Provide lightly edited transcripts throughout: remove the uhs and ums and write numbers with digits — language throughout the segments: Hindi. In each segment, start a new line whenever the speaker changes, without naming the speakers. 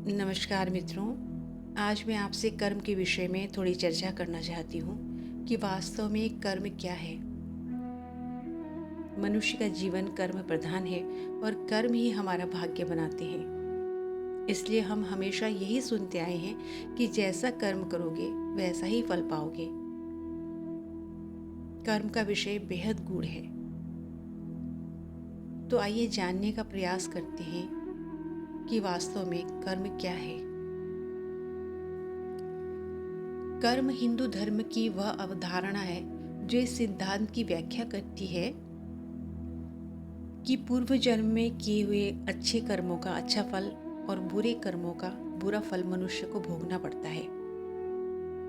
नमस्कार मित्रों। आज मैं आपसे कर्म के विषय में थोड़ी चर्चा करना चाहती हूँ कि वास्तव में कर्म क्या है। मनुष्य का जीवन कर्म प्रधान है और कर्म ही हमारा भाग्य बनाते हैं। इसलिए हम हमेशा यही सुनते आए हैं कि जैसा कर्म करोगे वैसा ही फल पाओगे। कर्म का विषय बेहद गूढ़ है, तो आइए जानने का प्रयास करते हैं कि वास्तव में कर्म क्या है। कर्म हिंदू धर्म की वह अवधारणा है जो इस सिद्धांत की व्याख्या करती है कि पूर्व जन्म में किए हुए अच्छे कर्मों का अच्छा फल और बुरे कर्मों का बुरा फल मनुष्य को भोगना पड़ता है।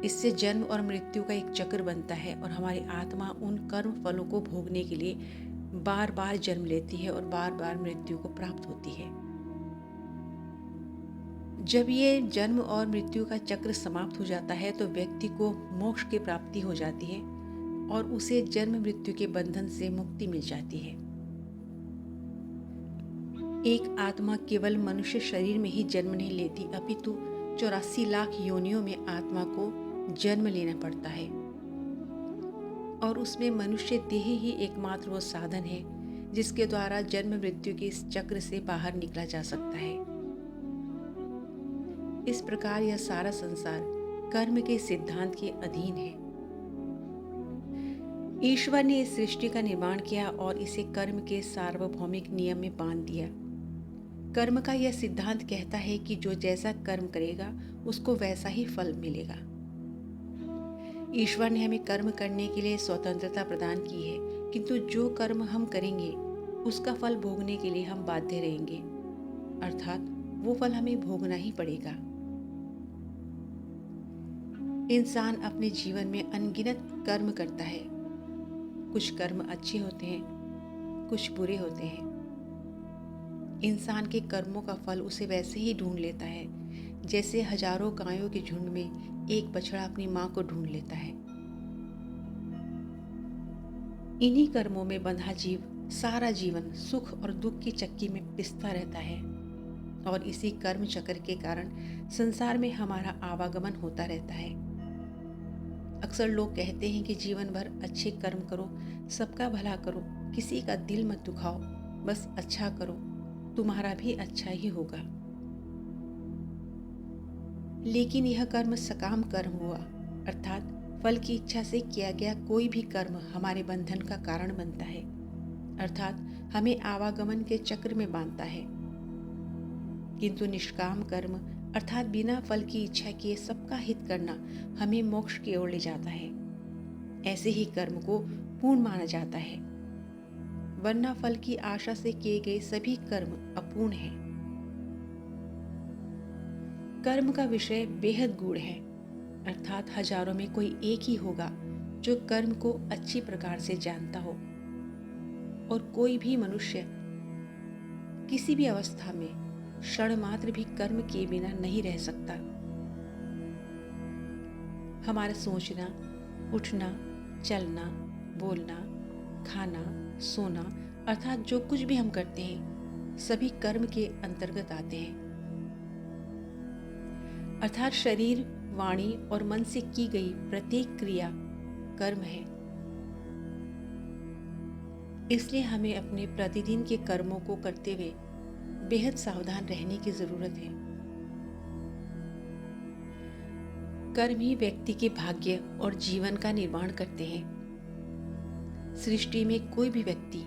इससे जन्म और मृत्यु का एक चक्र बनता है और हमारी आत्मा उन कर्म फलों को भोगने के लिए बार बार जन्म लेती है और बार बार मृत्यु को प्राप्त होती है। जब ये जन्म और मृत्यु का चक्र समाप्त हो जाता है तो व्यक्ति को मोक्ष की प्राप्ति हो जाती है और उसे जन्म मृत्यु के बंधन से मुक्ति मिल जाती है। एक आत्मा केवल मनुष्य शरीर में ही जन्म नहीं लेती, अपितु 84 लाख योनियों में आत्मा को जन्म लेना पड़ता है और उसमें मनुष्य देह ही एकमात्र वो साधन है जिसके द्वारा जन्म मृत्यु के इस चक्र से बाहर निकला जा सकता है। इस प्रकार यह सारा संसार कर्म के सिद्धांत के अधीन है। ईश्वर ने इस सृष्टि का निर्माण किया और इसे कर्म के सार्वभौमिक नियम में बांध दिया। कर्म का यह सिद्धांत कहता है कि जो जैसा कर्म करेगा उसको वैसा ही फल मिलेगा। ईश्वर ने हमें कर्म करने के लिए स्वतंत्रता प्रदान की है, किंतु जो कर्म हम करेंगे उसका फल भोगने के लिए हम बाध्य रहेंगे, अर्थात वो फल हमें भोगना ही पड़ेगा। इंसान अपने जीवन में अनगिनत कर्म करता है। कुछ कर्म अच्छे होते हैं, कुछ बुरे होते हैं। इंसान के कर्मों का फल उसे वैसे ही ढूंढ लेता है जैसे हजारों गायों के झुंड में एक बछड़ा अपनी मां को ढूंढ लेता है। इन्हीं कर्मों में बंधा जीव सारा जीवन सुख और दुख की चक्की में पिसता रहता है और इसी कर्म चक्र के कारण संसार में हमारा आवागमन होता रहता है। अक्सर लोग कहते हैं कि जीवन भर अच्छे कर्म करो, सबका भला करो, किसी का दिल मत दुखाओ, बस अच्छा करो, तुम्हारा भी अच्छा ही होगा। लेकिन यह कर्म सकाम कर्म हुआ, अर्थात फल की इच्छा से किया गया कोई भी कर्म हमारे बंधन का कारण बनता है, अर्थात हमें आवागमन के चक्र में बांधता है। किंतु निष्काम कर्म अर्थात बिना फल की इच्छा किए सबका हित करना हमें मोक्ष की ओर ले जाता है। ऐसे ही कर्म को पूर्ण माना जाता है, वरना फल की आशा से किए गए सभी कर्म अपूर्ण हैं। कर्म का विषय बेहद गूढ़ है, अर्थात हजारों में कोई एक ही होगा जो कर्म को अच्छी प्रकार से जानता हो और कोई भी मनुष्य किसी भी अवस्था में क्षण मात्र भी कर्म किए बिना नहीं रह सकता। हमारा सोचना, उठना, चलना, बोलना, खाना, सोना अर्थात जो कुछ भी हम करते हैं सभी कर्म के अंतर्गत आते हैं। अर्थात शरीर, वाणी और मन से की गई प्रत्येक क्रिया कर्म है। इसलिए हमें अपने प्रतिदिन के कर्मों को करते हुए बेहद सावधान रहने की जरूरत है। कर्म ही व्यक्ति के भाग्य और जीवन का निर्माण करते हैं। सृष्टि में कोई भी व्यक्ति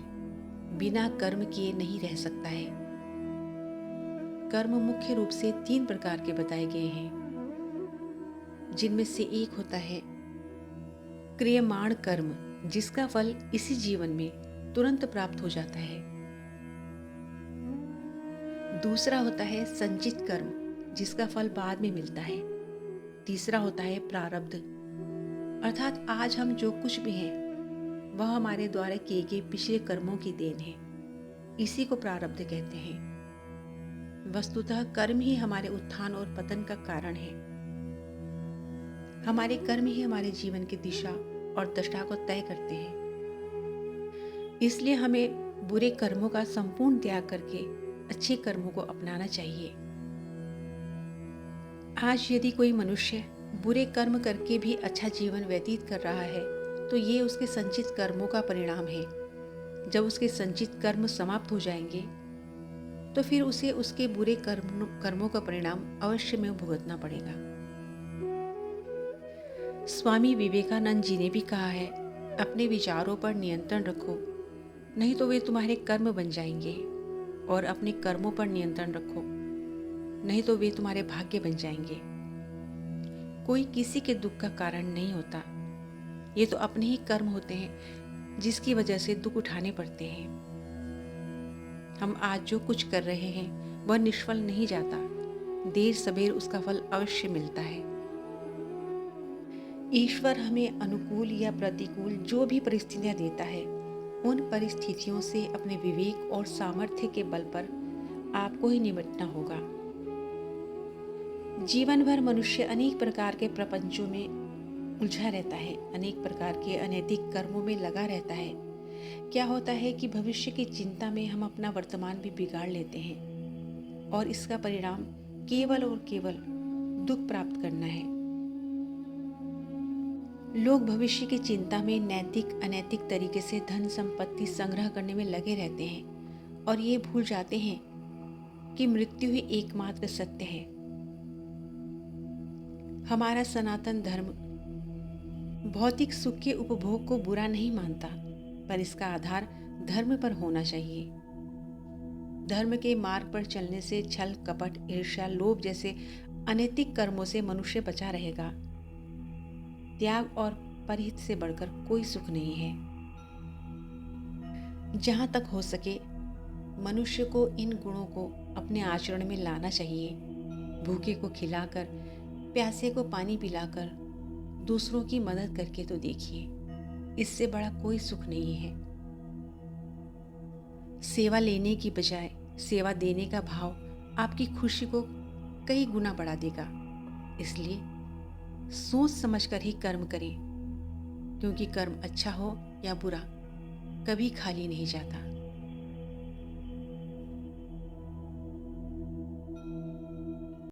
बिना कर्म किए नहीं रह सकता है। कर्म मुख्य रूप से 3 प्रकार के बताए गए हैं, जिनमें से एक होता है क्रियमाण कर्म, जिसका फल इसी जीवन में तुरंत प्राप्त हो जाता है। दूसरा होता है संचित कर्म, जिसका फल बाद में मिलता है। तीसरा होता है प्रारब्ध, अर्थात आज हम जो कुछ भी हैं वह हमारे द्वारा किए गए पिछले कर्मों की देन है। इसी को प्रारब्ध कहते हैं। वस्तुतः कर्म ही हमारे उत्थान और पतन का कारण है। हमारे कर्म ही हमारे जीवन की दिशा और दशा को तय करते हैं। इसलिए हमें बुरे कर्मों का संपूर्ण त्याग करके अच्छे कर्मों को अपनाना चाहिए। आज यदि कोई मनुष्य बुरे कर्म करके भी अच्छा जीवन व्यतीत कर रहा है तो ये उसके संचित कर्मों का परिणाम है। जब उसके संचित कर्म समाप्त हो जाएंगे तो फिर उसे उसके बुरे कर्मों का परिणाम अवश्य में भुगतना पड़ेगा। स्वामी विवेकानंद जी ने भी कहा है, अपने विचारों पर नियंत्रण रखो, नहीं तो वे तुम्हारे कर्म बन जाएंगे, और अपने कर्मों पर नियंत्रण रखो, नहीं तो वे तुम्हारे भाग्य बन जाएंगे। कोई किसी के दुख का कारण नहीं होता, ये तो अपने ही कर्म होते हैं जिसकी वजह से दुख उठाने पड़ते हैं। हम आज जो कुछ कर रहे हैं वह निष्फल नहीं जाता, देर सबेर उसका फल अवश्य मिलता है। ईश्वर हमें अनुकूल या प्रतिकूल जो भी परिस्थितियां देता है, उन परिस्थितियों से अपने विवेक और सामर्थ्य के बल पर आपको ही निपटना होगा। जीवन भर मनुष्य अनेक प्रकार के प्रपंचों में उलझा रहता है, अनेक प्रकार के अनैतिक कर्मों में लगा रहता है। क्या होता है कि भविष्य की चिंता में हम अपना वर्तमान भी बिगाड़ लेते हैं, और इसका परिणाम केवल और केवल दुख प्राप्त करना है। लोग भविष्य की चिंता में नैतिक अनैतिक तरीके से धन संपत्ति संग्रह करने में लगे रहते हैं, और ये भूल जाते हैं कि मृत्यु ही एकमात्र सत्य है। हमारा सनातन धर्म भौतिक सुख के उपभोग को बुरा नहीं मानता, पर इसका आधार धर्म पर होना चाहिए। धर्म के मार्ग पर चलने से छल कपट ईर्ष्या लोभ जैसे अनैतिक कर्मों से मनुष्य बचा रहेगा। त्याग और परहित से बढ़कर कोई सुख नहीं है। जहाँ तक हो सके मनुष्य को इन गुणों को अपने आचरण में लाना चाहिए। भूखे को खिलाकर, प्यासे को पानी पिलाकर, दूसरों की मदद करके तो देखिए, इससे बड़ा कोई सुख नहीं है। सेवा लेने की बजाय सेवा देने का भाव आपकी खुशी को कई गुना बढ़ा देगा। इसलिए सोच समझकर ही कर्म करें, क्योंकि कर्म अच्छा हो या बुरा कभी खाली नहीं जाता।